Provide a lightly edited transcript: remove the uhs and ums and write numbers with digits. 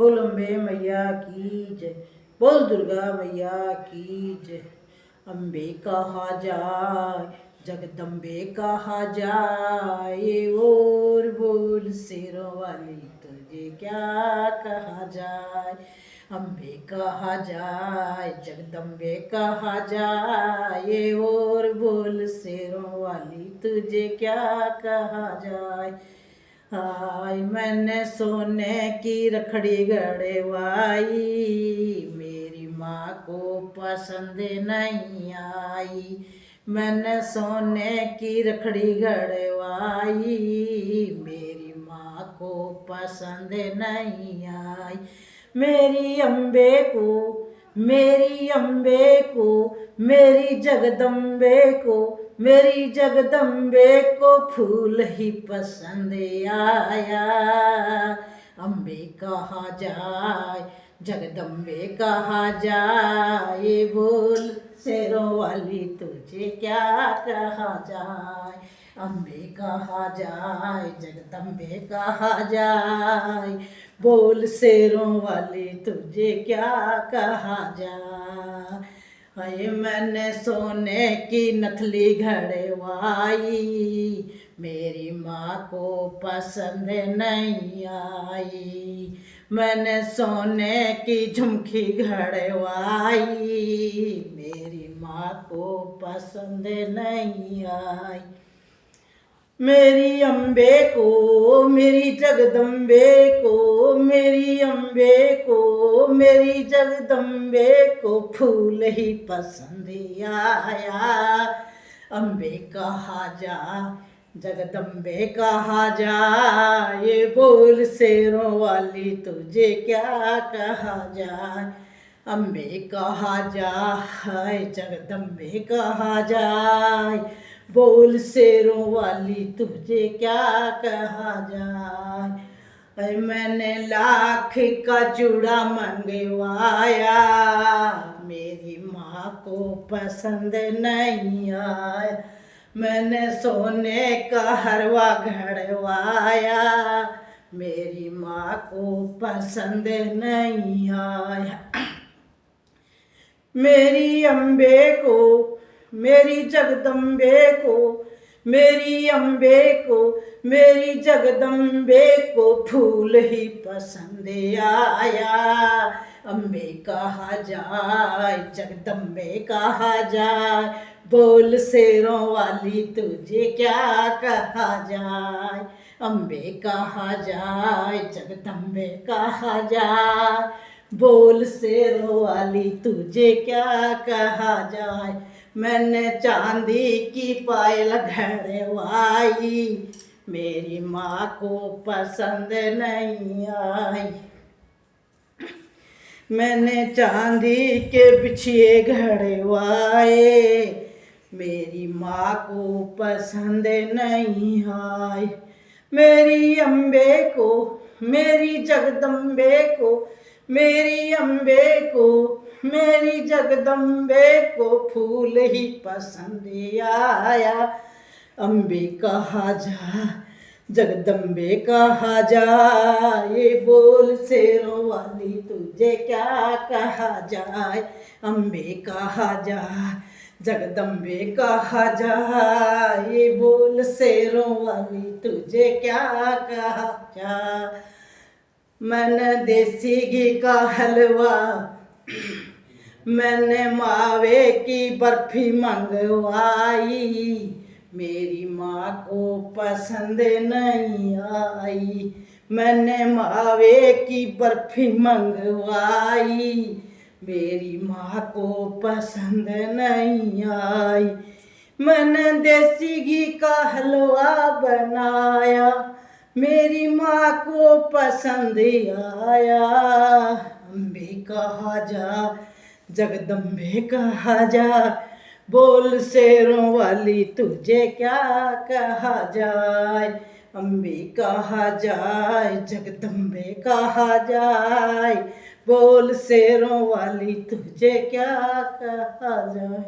बोल अम्बे मैया की जय, बोल दुर्गा मैया की जय। अम्बे कहा जाए, जगदम्बे कहा जाए, और बोल शेरों वाली तुझे क्या कहा जाए। अम्बे कहा जाए, जगदम्बे कहा जाए, और बोल शेरों वाली तुझे क्या कहा जाए। हाय मैंने सोने की रखड़ी गड़वाई, मेरी माँ को पसंद नहीं आई। मैंने सोने की रखड़ी गड़वाई, मेरी माँ को पसंद नहीं आई। मेरी अम्बे को, मेरी अम्बे को, मेरी जगदम्बे को, मेरी जगदम्बे को फूल ही पसंद आया। अम्बे कहा जाए, जगदम्बे कहा जाए, बोल शेरों वाली तुझे क्या कहा जाए। अम्बे कहा जाए, जगदम्बे कहा जाए, बोल शेरों वाली तुझे क्या कहा जाए। हाय मैंने सोने की नथली घड़वाई, मेरी माँ को पसंद नहीं आई। मैंने सोने की झुमकी घड़वाई, मेरी माँ को पसंद नहीं आई। मेरी अम्बे को, मेरी जगदम्बे को, मेरी अम्बे को, मेरी जगदम्बे को फूल ही पसंद आया। अम्बे कहा जा, जगदम्बे कहा जाए, बोल शेरों वाली तुझे क्या कहा जाए। अम्बे कहा जाए, जगदम्बे कहा जाए, बोल शेरों वाली तुझे क्या कहा जाए। अरे मैंने लाख का चूड़ा मंगवाया, मेरी माँ को पसंद नहीं आया। मैंने सोने का हलवा घड़वाया, मेरी माँ को पसंद नहीं आया। मेरी अम्बे को, मेरी जगदम्बे को, मेरी अम्बे को, मेरी जगदम्बे को फूल ही पसंद आया। अम्बे कहा जाए, जगदम्बे कहा जाए, बोल शेरों वाली तुझे क्या कहा जाए। अम्बे कहा जाए, जगदम्बे कहा जाए, बोल शेरों वाली तुझे क्या कहा जाए। मैंने चांदी की पायल घड़वाई, मेरी माँ को पसंद नहीं आई। मैंने चांदी के बिछिए घड़वाए, मेरी माँ को पसंद नहीं आए। मेरी अम्बे को, मेरी जगदम्बे को, मेरी अम्बे को, मेरी जगदम्बे को फूल ही पसंद आया। अम्बे कहा जा, जगदम्बे कहा जाए, बोल शेरों वाली तुझे क्या कहा जाए। अम्बे कहा जा, जगदम्बे कहा जाए, बोल शेरों वाली तुझे क्या कहा जाए। मैंने देसी घी का हलवा, मैंने मावे की बर्फी मंगवाई, मेरी माँ को पसंद नहीं आई। मैंने मावे की बर्फी मंगवाई, मेरी माँ को पसंद नहीं आई। मैंने देसी घी का हलवा बनाया, मेरी माँ को पसंद आया। अम्बे कहा जा, जगदम्बे कहा जा, बोल शेरों वाली तुझे क्या कहा जाए। अम्बे कहा जाए, जगदम्बे कहा जाए, बोल शेरों वाली तुझे क्या कहा जाए।